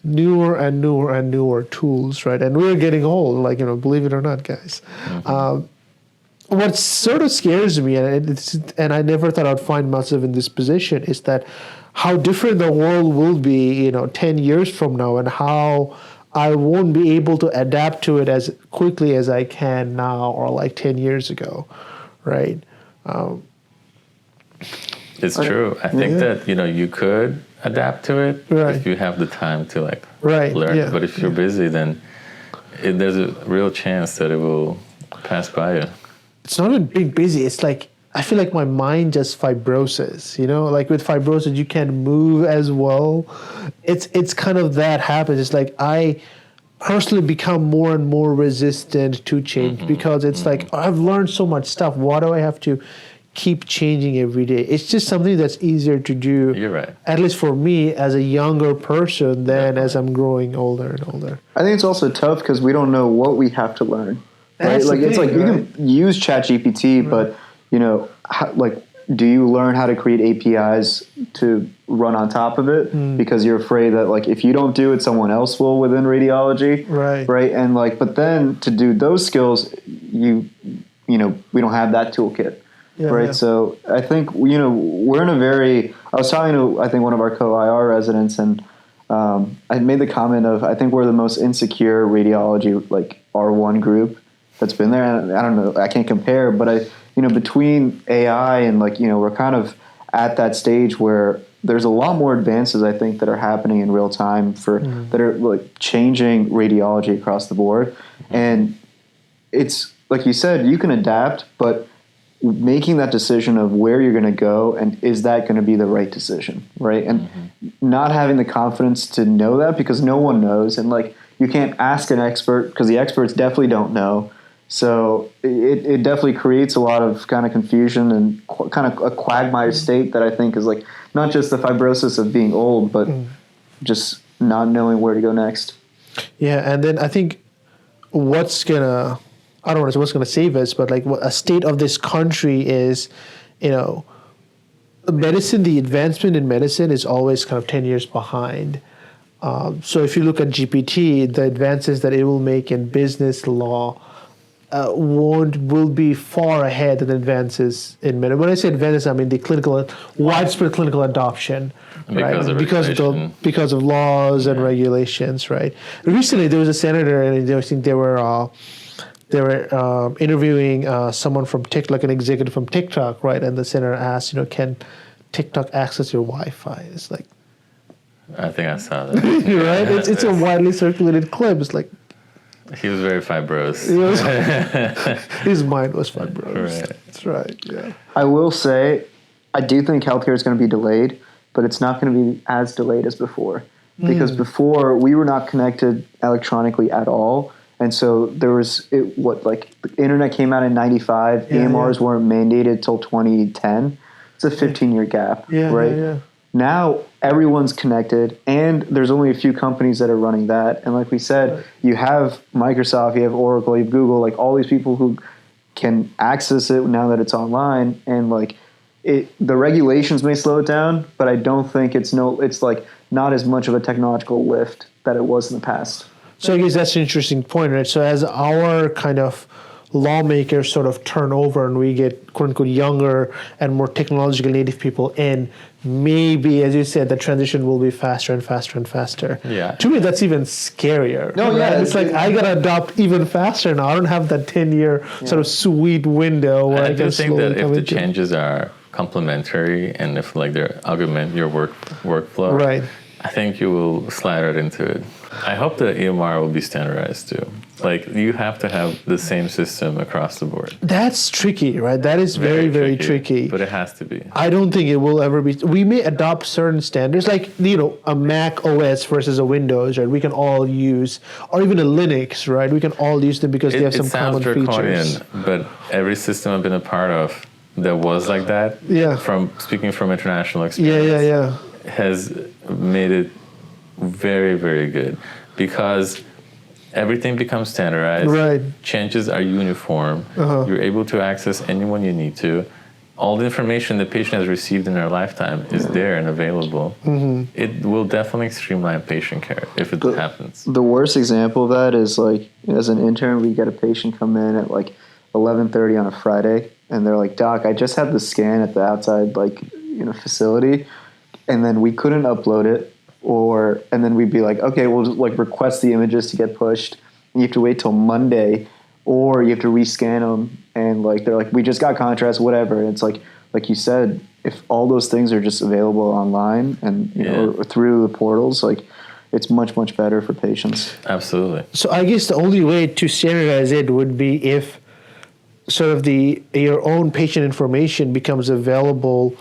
newer and newer and newer tools, right? And we're getting old, believe it or not, guys. What sort of scares me, and I never thought I'd find myself in this position, is that how different the world will be, 10 years from now, and how I won't be able to adapt to it as quickly as I can now or 10 years ago, right? It's true. I think that, you could adapt to it if you have the time to learn. Yeah. But if you're busy, then there's a real chance that it will pass by you. It's not even being busy. It's I feel like my mind just fibroses, with fibrosis, you can't move as well. It's kind of that happens. It's I personally become more and more resistant to change because it's I've learned so much stuff. Why do I have to keep changing every day? It's just something that's easier to do. You're right. At least for me as a younger person than as I'm growing older and older. I think it's also tough because we don't know what we have to learn. Right? That's It's you can use ChatGPT, but do you learn how to create APIs to run on top of it? Because you're afraid that if you don't do it, someone else will within radiology. Right. And but then to do those skills, we don't have that toolkit. Right. So I think, we're in a I was talking to, I think, one of our co-IR residents, and I made the comment of, I think we're the most insecure radiology, R1 group that's been there. And I don't know, I can't compare, but between AI and we're kind of at that stage where there's a lot more advances, I think, that are happening in real time that are like changing radiology across the board. And it's like you said, you can adapt, but making that decision of where you're going to go and is that going to be the right decision, right? And not having the confidence to know that, because no one knows, and like you can't ask an expert because the experts definitely don't know. So it definitely creates a lot of kind of confusion and kind of a quagmire state that I think is like not just the fibrosis of being old, but just not knowing where to go next. Yeah, and then I think what's gonna, I don't want to say what's gonna save us, but like a state of this country is, medicine, the advancement in medicine is always kind of 10 years behind. So if you look at GPT, the advances that it will make in business law will be far ahead of advances in medicine. When I say advances, I mean the widespread clinical adoption, right? Because of laws and regulations, right? Recently, there was a senator, and I think they were interviewing someone from TikTok, like an executive from TikTok, right? And the senator asked, can TikTok access your Wi-Fi? It's like, I think I saw that. Right? It's a widely circulated clip. It's like, he was very fibrous. His mind was fibrous. Right. That's right, yeah. I will say, I do think healthcare is going to be delayed, but it's not going to be as delayed as before. Because before, we were not connected electronically at all. And so there was, the internet came out in 95, EMRs weren't mandated till 2010. It's a 15-year gap, right? Yeah. Now everyone's connected, and there's only a few companies that are running that. And like we said, you have Microsoft, you have Oracle, you have Google, like all these people who can access it now that it's online. And like the regulations may slow it down, but I don't think it's like not as much of a technological lift that it was in the past. So I guess that's an interesting point, right? So as our kind of lawmakers sort of turn over and we get quote unquote younger and more technologically native people in, maybe, as you said, the transition will be faster and faster and faster. Yeah. To me, that's even scarier. No, yeah. Right? It's like I gotta adopt even faster now. I don't have that 10-year sort of sweet window where I I do can think slowly that if come the into. changes are complementary and if like they augment your workflow, Right. I think you will slide right into it. I hope the EMR will be standardized too. Like you have to have the same system across the board. That's tricky, right? That is very, very tricky. But it has to be. I don't think it will ever be. We may adopt certain standards, like a Mac OS versus a Windows, right? We can all use, or even a Linux, right? We can all use them because they have some common features. But every system I've been a part of that was like that, from speaking from international experience, has made it very, very good because everything becomes standardized. Right. Changes are uniform. You're able to access anyone you need to. All the information the patient has received in their lifetime is there and available. It will definitely streamline patient care if it happens. The worst example of that is like, as an intern, we get a patient come in at like 11:30 on a Friday, and they're like, "Doc, I just had the scan at the outside facility, and then we couldn't upload it." And then we'd be like, okay, we'll just like request the images to get pushed. And you have to wait till Monday, or you have to rescan them. And like they're like, we just got contrast, whatever. And it's like you said, if all those things are just available online and or through the portals, like it's much, much better for patients. Absolutely. So I guess the only way to standardize it would be if sort of your own patient information becomes available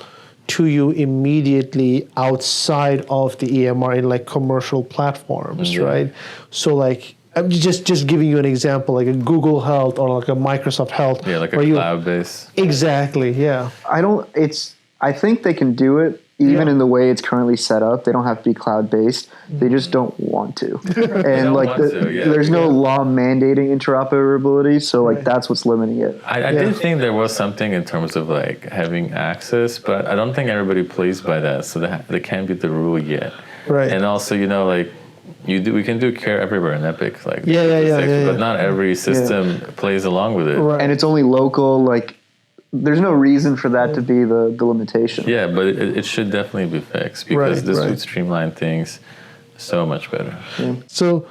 to you immediately outside of the EMR in like commercial platforms, right? So like, I'm just giving you an example, like a Google Health or like a Microsoft Health. Yeah, like a cloud-based. Exactly, yeah. I think they can do it even in the way it's currently set up. They don't have to be cloud-based. They just don't want to. And there's no law mandating interoperability, so like that's what's limiting it. I did think there was something in terms of like having access, but I don't think everybody plays by that, so that can't be the rule yet. Right. And also, we can do care everywhere in Epic, like but not every system plays along with it. Right. And it's only local, like there's no reason for that to be the limitation. Yeah, but it should definitely be fixed because this would streamline things so much better. Yeah. So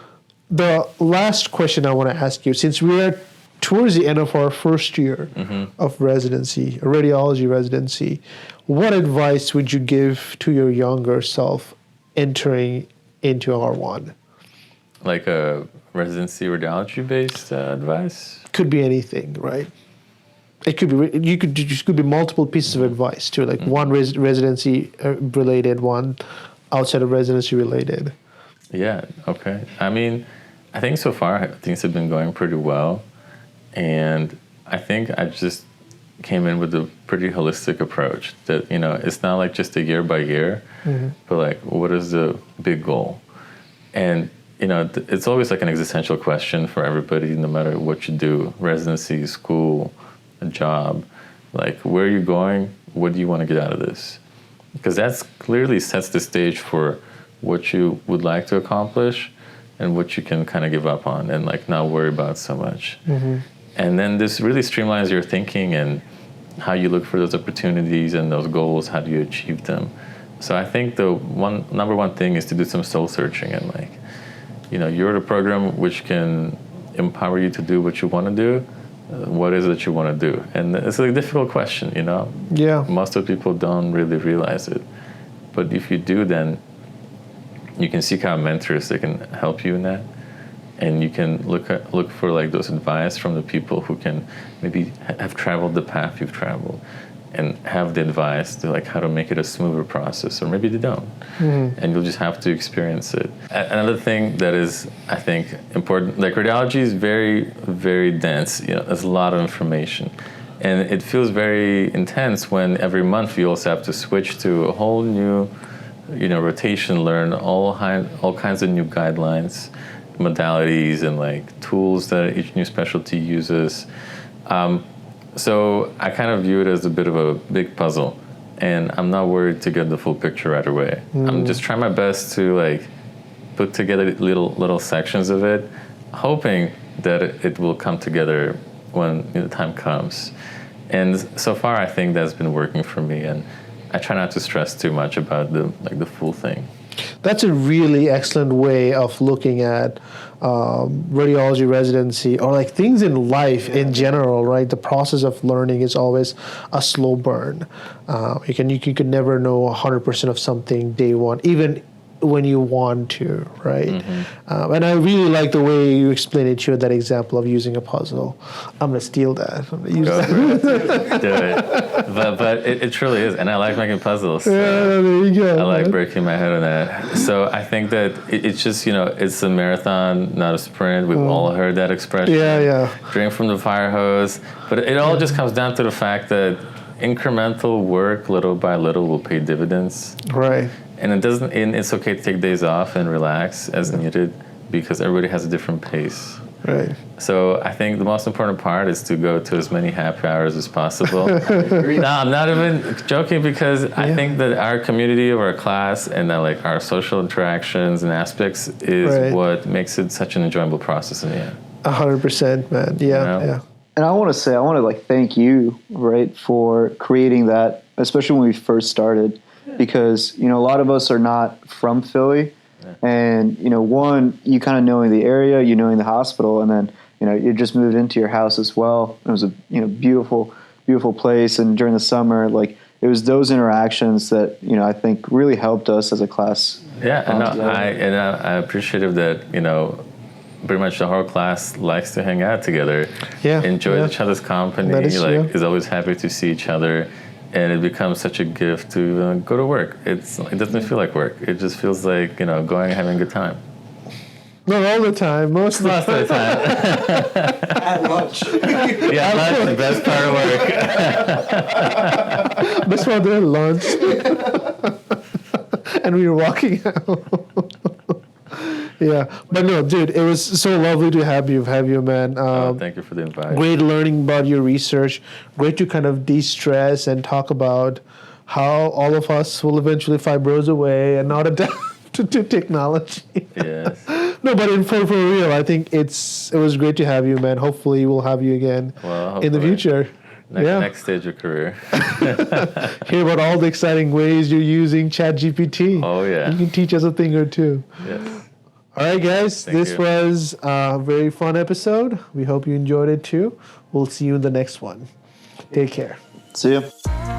the last question I want to ask you, since we're towards the end of our first year of residency, radiology residency, what advice would you give to your younger self entering into R1? Like a residency radiology-based advice? Could be anything, right? It could be could be multiple pieces of advice too, like one residency related, one outside of residency related. Yeah. Okay. I mean, I think so far things have been going pretty well, and I think I just came in with a pretty holistic approach. That it's not like just a year by year, but like what is the big goal, and it's always like an existential question for everybody, no matter what you do, residency, school, a job, like where are you going? What do you want to get out of this? Because that's clearly sets the stage for what you would like to accomplish and what you can kind of give up on and like not worry about so much. And then this really streamlines your thinking and how you look for those opportunities and those goals, how do you achieve them? So I think the number one thing is to do some soul searching and like, you're at a program which can empower you to do what you want to do. What is it you want to do? And it's a difficult question, Yeah. Most of the people don't really realize it. But if you do, then you can seek out mentors that can help you in that. And you can look for like those advice from the people who can maybe have traveled the path you've traveled and have the advice to like how to make it a smoother process, or maybe they don't. And you'll just have to experience it. Another thing that is, I think, important, like radiology is very, very dense. There's a lot of information. And it feels very intense when every month you also have to switch to a whole new, rotation, learn all kinds of new guidelines, modalities, and like tools that each new specialty uses. So I kind of view it as a bit of a big puzzle, and I'm not worried to get the full picture right away. I'm just trying my best to like put together little sections of it, hoping that it will come together when the time comes. And so far, I think that's been working for me, and I try not to stress too much about the full thing. That's a really excellent way of looking at radiology residency, or like things in life in general, right? The process of learning is always a slow burn. You could never know 100% of something day one, even when you want to, right? And I really like the way you explained it, that example of using a puzzle. I'm going to steal that. I'm gonna use that. Do it. But it truly is. And I like making puzzles. So yeah, there you go. I like breaking my head on that. So I think that it's just, it's a marathon, not a sprint. We've all heard that expression. Yeah. Drink from the fire hose. But it all just comes down to the fact that incremental work, little by little, will pay dividends. Right. And it's okay to take days off and relax as needed, because everybody has a different pace. Right. So I think the most important part is to go to as many happy hours as possible. No, I'm not even joking, because I think that our community of our class and like our social interactions and aspects is what makes it such an enjoyable process in the end. 100%, man. Yeah, yeah. And I want to like thank you, right, for creating that, especially when we first started. Because, a lot of us are not from Philly. And, one, you kind of knowing the area, knowing the hospital, and then, you just moved into your house as well. It was a, beautiful, beautiful place. And during the summer, like, it was those interactions that, I think really helped us as a class. Yeah, I'm appreciative that, pretty much the whole class likes to hang out together. Yeah. Enjoy each other's company. Is always happy to see each other. And it becomes such a gift to go to work. It doesn't feel like work. It just feels like, going and having a good time. Not all the time. Most of the time. At lunch. Yeah, lunch is the best part of work. Best part of lunch. And we were walking out. Yeah, but no, dude, it was so lovely to have you, man. Thank you for the invite. Great learning about your research. Great to kind of de-stress and talk about how all of us will eventually fibrose away and not adapt to technology. Yes. No, but for real, I think it was great to have you, man. Hopefully, we'll have you again in the future. Next stage of career. Hear about all the exciting ways you're using ChatGPT. Oh, yeah. You can teach us a thing or two. Yes. All right, guys, Thank this you. was a very fun episode. We hope you enjoyed it too. We'll see you in the next one. Take care. See ya.